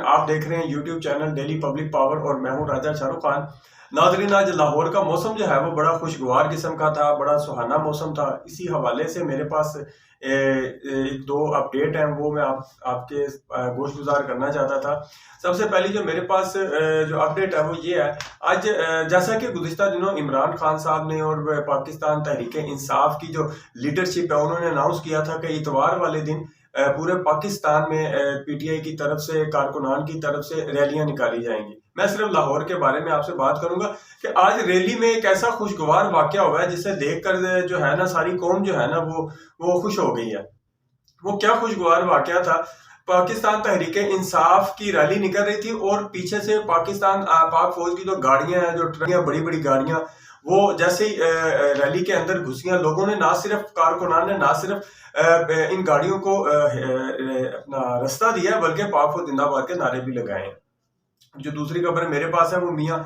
आप देख रहे हैं YouTube channel daily public power और मैं हूं राजा शाहरुख खान। नाजरीन, आज लाहौर का मौसम जो है वो बड़ा खुशगवार किस्म का था, बड़ा सुहाना मौसम था। इसी हवाले से मेरे पास एक दो अपडेट हैं, वो मैं आपके गोश गुजार करना चाहता था। सबसे पहली जो मेरे पास जो अपडेट है वो ये है। आज जैसा कि गुज़िश्ता दिनों इमरान खान साहब ने और पाकिस्तान तहरीक इंसाफ की जो लीडरशिप है उन्होंने अनाउंस किया था कि इतवार वाले दिन पूरे पाकिस्तान में पीटीआई की तरफ से, कारकुनान की तरफ से रैलियां निकाली जाएंगी। मैं सिर्फ लाहौर के बारे में आपसे बात करूंगा कि आज रैली में एक ऐसा खुशगवार वाकया हुआ है जिसे देखकर जो है ना सारी कौम जो है ना वो खुश हो गई है। वो क्या खुशगवार वाकया था। पाकिस्तान तहरीक इंसाफ की रैली निकल रही थी और पीछे से पाकिस्तान पाक फौज की जो गाड़ियां हैं, जो ट्रकियां, बड़ी बड़ी गाड़ियां, वो जैसे ही रैली के अंदर घुसियां, लोगों ने ना सिर्फ, कारकुनान ने ना सिर्फ इन गाड़ियों को अपना रास्ता दिया बल्कि पाक फौज जिंदाबाद के नारे भी लगाए हैं। जो दूसरी खबर मेरे पास है वो मियां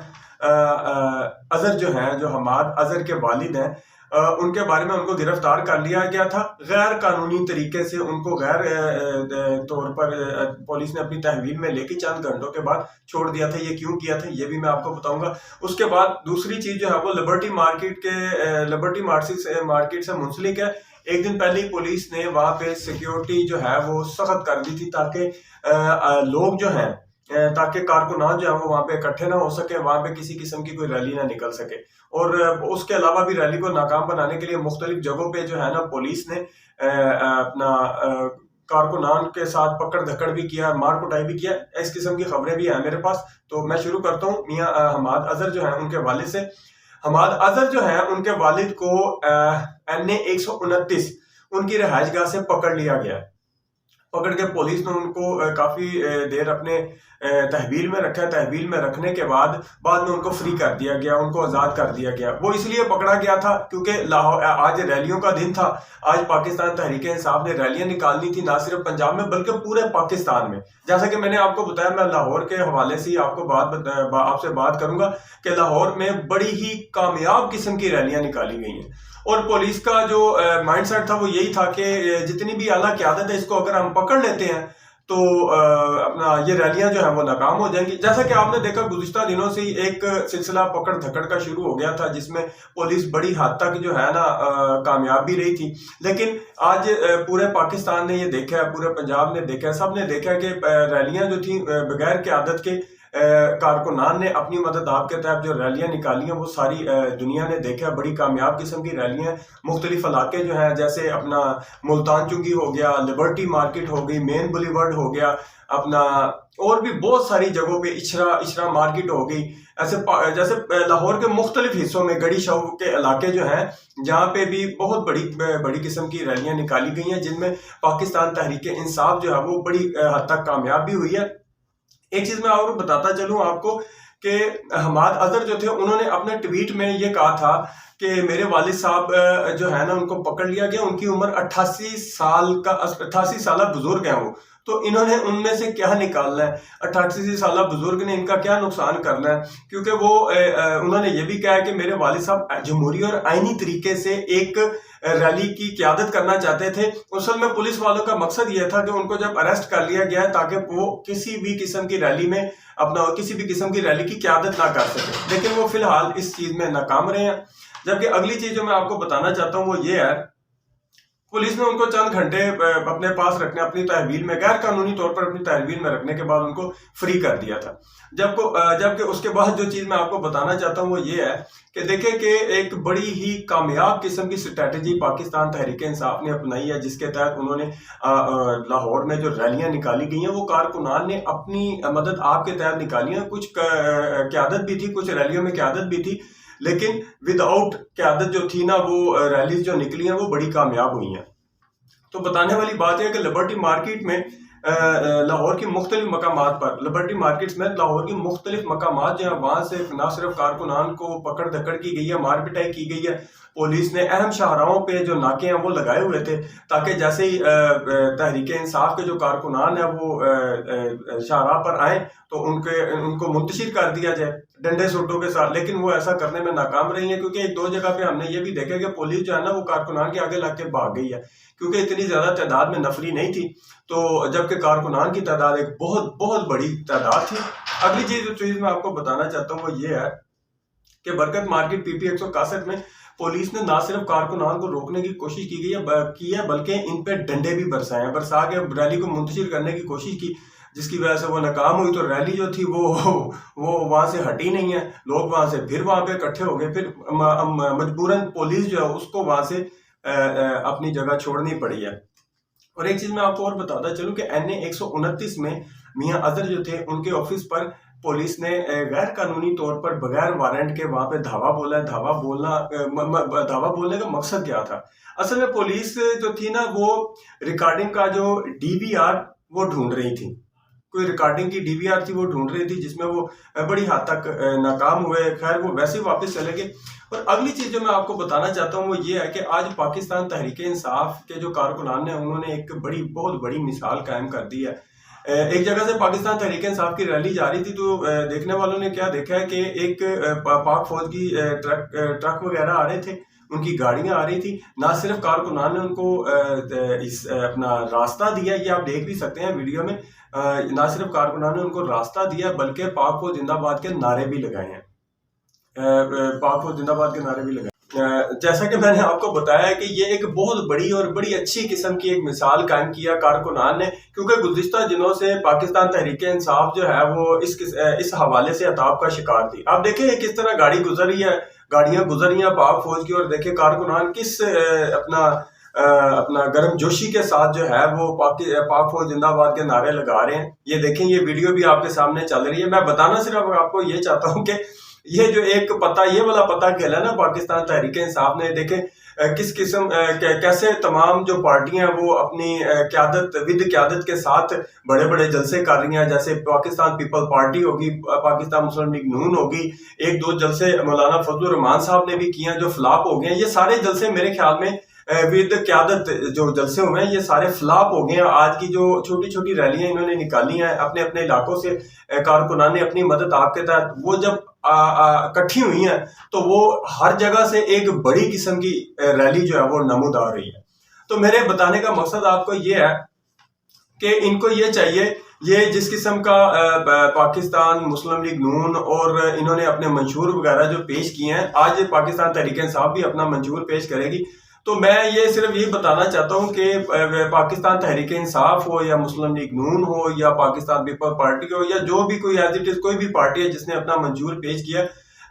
अजहर जो हैं, जो हमाद अजहर के वालिद हैं, उनके बारे में उनको गिरफ्तार कर लिया गया था। गैर कानूनी तरीके से उनको गैर तौर पर पुलिस ने अपनी तहवील में लेके चंद घंटों के बाद छोड़ दिया था। ये क्यों किया था ये भी मैं आपको बताऊंगा। उसके बाद दूसरी चीज जो है वो लिबर्टी मार्केट से मुंसलिक है। एक दिन पहले ही पुलिस ने वहां पे सिक्योरिटी जो है वो सख्त कर दी थी ताकि लोग जो हैं, ताकि कारकुनान जो है वो वहां पे इकट्ठे ना हो सके, वहां पे किसी किस्म की कोई रैली ना निकल सके। और उसके अलावा भी रैली को नाकाम बनाने के लिए मुख्तलिफ जगहों पे जो है ना पुलिस ने अपना कारकुनान के साथ पकड़ धकड़ भी किया, मार कुटाई भी किया। इस किस्म की खबरें भी हैं मेरे पास। तो मैं शुरू करता हूँ मियां हमाद अजहर जो है उनके वालिद से। हमाद अजहर जो है उनके वालिद को NA 129 उनकी रिहाइश गाह से पकड़ लिया गया। पकड़ के पुलिस ने उनको काफी देर अपने तहवील में रखा। तहवील में रखने के बाद में उनको फ्री कर दिया गया, उनको आजाद कर दिया गया। वो इसलिए पकड़ा गया था क्योंकि लाहौर आज रैलियों का दिन था। आज पाकिस्तान तहरीक इंसाफ ने रैलियां निकालनी थी, ना सिर्फ पंजाब में बल्कि पूरे पाकिस्तान में। जैसा कि मैंने आपको बताया, मैं लाहौर के हवाले से आपको आपसे बात करूंगा कि लाहौर में बड़ी ही कामयाब किस्म की रैलियां निकाली गई हैं। और पुलिस का जो माइंडसेट था वो यही था कि जितनी भी आला क़यादत है, इसको अगर हम पकड़ लेते हैं तो अपना ये रैलियां जो है वो नाकाम हो जाएंगी। जैसा कि आपने देखा गुज़िश्ता दिनों से एक सिलसिला पकड़ धकड़ का शुरू हो गया था जिसमें पुलिस बड़ी हद तक जो है ना कामयाब भी रही थी। लेकिन आज पूरे पाकिस्तान ने ये देखा है, पूरे पंजाब ने देखा है, सब ने देखा है कि रैलियां जो थी बगैर क़यादत के कारकुनान ने अपनी मदद आपके तहत जो रैलियां निकाली हैं वो सारी दुनिया ने देखा। बड़ी कामयाब किस्म की रैलियां मुख्तलिफ इलाके जो हैं, जैसे अपना मुल्तान चुंगी हो गया, लिबर्टी मार्केट हो गई, मेन बुलीवर्ड हो गया, अपना और भी बहुत सारी जगहों पे इशरा मार्केट हो गई। ऐसे जैसे लाहौर के मुख्तलिफ हिस्सों में गड़ी शव के इलाके जो हैं, जहाँ पे भी बहुत बड़ी किस्म की रैलियां निकाली गई हैं जिनमें पाकिस्तान तहरीक इंसाफ जो है वो बड़ी हद तक कामयाब भी हुई है। एक चीज मैं और बताता चलूं आपको कि हमाद अजहर जो थे उन्होंने अपने ट्वीट में ये कहा था कि मेरे वालिद साहब जो है ना उनको पकड़ लिया गया। उनकी उम्र 88 साल बुजुर्ग हैं वो। तो इन्होंने उनमें से क्या निकालना है? 88 साल बुजुर्ग ने इनका क्या नुकसान करना है? क्योंकि वो उन्होंने ये भी कहा है कि मेरे वालिद साहब जमहूरी और आईनी तरीके से एक रैली की क़यादत करना चाहते थे। असल में पुलिस वालों का मकसद यह था कि उनको जब अरेस्ट कर लिया गया ताकि वो किसी भी किस्म की रैली की क़यादत ना कर सके। लेकिन वो फिलहाल इस चीज में नाकाम रहे हैं। जबकि अगली चीज जो मैं आपको बताना चाहता हूँ वो ये है, पुलिस ने उनको चंद घंटे अपने पास रखने, अपनी तहवील में, गैर कानूनी तौर पर अपनी तहवील में रखने के बाद उनको फ्री कर दिया था। जबकि उसके बाद जो चीज मैं आपको बताना चाहता हूँ वो ये है कि देखें कि एक बड़ी ही कामयाब किस्म की स्ट्रेटेजी पाकिस्तान तहरीक इंसाफ ने अपनाई है, जिसके तहत उन्होंने लाहौर में जो रैलियां निकाली गई हैं वो कारकुनान ने अपनी मदद आपके तहत निकाली हैं। कुछ क़यादत भी थी, कुछ रैलियों में क़यादत भी थी, लेकिन विदाउट क़यादत जो थी ना वो रैलीज जो निकली हैं वो बड़ी कामयाब हुई हैं। तो बताने वाली बात है कि लिबर्टी मार्केट में लाहौर की मुख्तलिफ मकामात पर, लिबर्टी मार्केट्स में लाहौर की मुख्तलिफ मकामात जो है वहां से ना सिर्फ कारकुनान को पकड़ धकड़ की गई है, मार पिटाई की गई है, पुलिस ने अहम शाहराहों पे जो नाके हैं वो लगाए हुए थे, ताकि जैसे ही तहरीक इंसाफ के जो कारकुनान है वो शाहराह पर आए तो उनको मुंतशिर कर दिया जाए डंडे सोटों के साथ। लेकिन वो ऐसा करने में नाकाम रही है, क्योंकि एक दो जगह पे हमने ये भी देखा कि पुलिस जो है ना वो कारकुनान के आगे लग के भाग गई है, क्योंकि इतनी ज्यादा तादाद में नफरी नहीं थी, तो जबकि कारकुनान की तादाद एक बहुत बहुत बड़ी तादाद थी। अगली चीज मैं आपको बताना चाहता हूँ वो ये है कि बरकत मार्केट PP 161 में पुलिस ने ना सिर्फ कारकुनान को रोकने की कोशिश की है बल्कि इन पे डंडे भी बरसा के रैली को मुंतशिर करने की कोशिश की, जिसकी वजह से वो नाकाम हुई। तो रैली जो थी वो वहां से हटी नहीं है, लोग वहां से फिर वहां पे इकट्ठे हो गए, फिर मजबूरन पुलिस जो है उसको वहां से अपनी जगह छोड़नी पड़ी है। और एक चीज मैं आपको और बताता चलूं कि NA 129 में मियां अजहर जो थे उनके ऑफिस पर पुलिस ने गैर कानूनी तौर पर बगैर वारंट के वहां पे धावा बोला है। धावा बोलने का मकसद क्या था? असल में पुलिस जो थी ना वो रिकॉर्डिंग का जो DVR वो ढूंढ रही थी, कोई रिकॉर्डिंग की DVR थी वो ढूंढ रही थी, जिसमें वो बड़ी हद तक नाकाम हुए। खैर वो वैसे ही वापस चले गए। और अगली चीज जो मैं आपको बताना चाहता हूँ वो ये है कि आज पाकिस्तान तहरीक इंसाफ के जो कारकुनान है उन्होंने एक बहुत बड़ी मिसाल कायम कर दी है। एक जगह से पाकिस्तान तहरीक इंसाफ की रैली जा रही थी, तो देखने वालों ने क्या देखा है कि एक पाक फौज की ट्रक वगैरह आ रहे थे, उनकी गाड़ियां आ रही थी। ना सिर्फ कारकुनान ने उनको अपना रास्ता दिया, ये आप देख भी सकते हैं वीडियो में, ना सिर्फ कारकुनान ने उनको रास्ता दिया बल्कि पाक फौज जिंदाबाद के नारे भी लगाए हैं। पाक फौज जिंदाबाद के नारे भी लगाए। जैसा कि मैंने आपको बताया कि ये एक बहुत बड़ी और बड़ी अच्छी किस्म की एक मिसाल कायम किया कारकुनान ने, क्योंकि गुज़िश्ता दिनों से पाकिस्तान तहरीक इंसाफ जो है वो इस हवाले से अताब का शिकार थी। आप देखें किस तरह गाड़ियां गुजर रही हैं पाक फौज की, और देखें कारकुनान किस अपना गर्म जोशी के साथ जो है वो पाक फौज जिंदाबाद के नारे लगा रहे हैं। ये देखें, ये वीडियो भी आपके सामने चल रही है। मैं बताना सिर्फ आपको ये चाहता हूँ कि ये जो एक पता, ये वाला पता खेला ना पाकिस्तान तहरीक इंसाफ ने, देखें किस किस्म कैसे तमाम जो पार्टियां वो अपनी क्यादत के साथ बड़े बड़े जलसे कर रही हैं। जैसे पाकिस्तान पीपल पार्टी होगी, पाकिस्तान मुस्लिम लीग नून होगी, एक दो जलसे मौलाना फजलुर रहमान साहब ने भी किए जो फ्लॉप हो गए। ये सारे जलसे मेरे ख्याल में विद क्यादत जो जलसे हुए हैं ये सारे फ्लॉप हो गए हैं। आज की जो छोटी छोटी रैलियां इन्होंने निकाली हैं अपने अपने इलाकों से, कारकुनान ने अपनी मदद आपके तहत वो जब इकट्ठी हुई हैं तो वो हर जगह से एक बड़ी किस्म की रैली जो है वो नमूद आ रही है। तो मेरे बताने का मकसद आपको ये है कि इनको ये चाहिए, ये जिस किस्म का पाकिस्तान मुस्लिम लीग नून और इन्होंने अपने मंशूर वगैरह जो पेश किए हैं, आज पाकिस्तान तहरीक इंसाफ भी अपना मंशूर पेश करेगी। तो मैं ये सिर्फ ये बताना चाहता हूँ कि पाकिस्तान तहरीक इंसाफ हो या मुस्लिम लीग नून हो या पाकिस्तान पीपल पार्टी हो या जो भी कोई एज इट इज कोई भी पार्टी है जिसने अपना मंजूर पेश किया,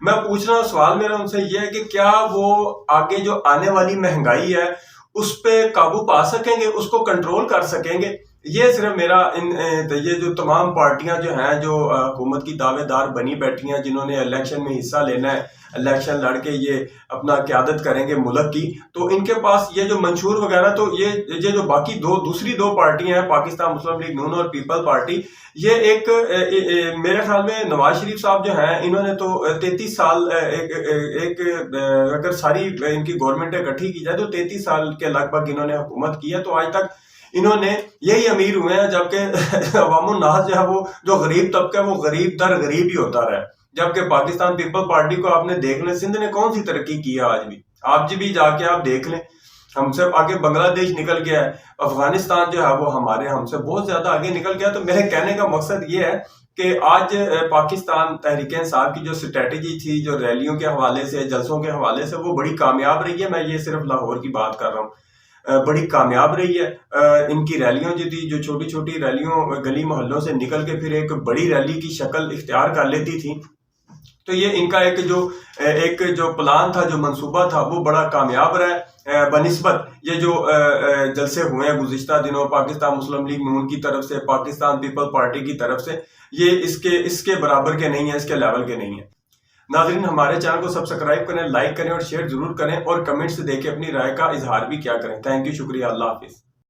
मैं पूछ रहा हूँ, सवाल मेरा उनसे ये है कि क्या वो आगे जो आने वाली महंगाई है उस पर काबू पा सकेंगे, उसको कंट्रोल कर सकेंगे? ये सिर्फ मेरा ये जो तमाम पार्टियां जो हैं जो हुकूमत की दावेदार बनी बैठी हैं, जिन्होंने इलेक्शन में हिस्सा लेना है, इलेक्शन लड़के ये अपना क़यादत करेंगे मुल्क की, तो इनके पास ये जो मंशूर वगैरह, तो ये जो बाकी दूसरी दो पार्टियां हैं पाकिस्तान मुस्लिम लीग नून और पीपल पार्टी, ये एक मेरे ख्याल में नवाज शरीफ साहब जो हैं इन्होंने तो 33 साल अगर सारी इनकी गवर्नमेंट इकट्ठी की जाए तो 33 साल के लगभग इन्होंने हुकूमत की है। तो आज तक इन्होंने यही अमीर हुए हैं, जबकि अवामुन नास जो है वो जो गरीब तबका है वो गरीब दर गरीब ही होता रहा है। जबकि पाकिस्तान पीपल पार्टी को आपने देख लें, सिंध ने कौन सी तरक्की की है आज भी, आप जी भी जाके आप देख लें, हमसे आगे बांग्लादेश निकल गया है, अफगानिस्तान जो है वो हमसे बहुत ज्यादा आगे निकल गया। तो मेरे कहने का मकसद ये है कि आज पाकिस्तान तहरीक इंसाफ की जो स्ट्रेटेजी थी, जो रैलियों के हवाले से, जलसों के हवाले से, वो बड़ी कामयाब रही है। मैं ये सिर्फ लाहौर की बात कर रहा हूँ, बड़ी कामयाब रही है। इनकी रैलियों जो थी, जो छोटी छोटी रैलियों गली मोहल्लों से निकल के फिर एक बड़ी रैली की शक्ल इख्तियार कर लेती थी, तो ये इनका एक जो प्लान था, जो मंसूबा था, वो बड़ा कामयाब रहा है। बनिस्बत ये जो जलसे हुए हैं गुज़िश्ता दिनों पाकिस्तान मुस्लिम लीग नून की तरफ से, पाकिस्तान पीपल पार्टी की तरफ से, ये इसके बराबर के नहीं है, इसके लेवल के नहीं है। नाज़रीन, हमारे चैनल को सब्सक्राइब करें, लाइक करें और शेयर जरूर करें, और कमेंट्स देके अपनी राय का इजहार भी क्या करें। थैंक यू, शुक्रिया, अल्लाह हाफिज।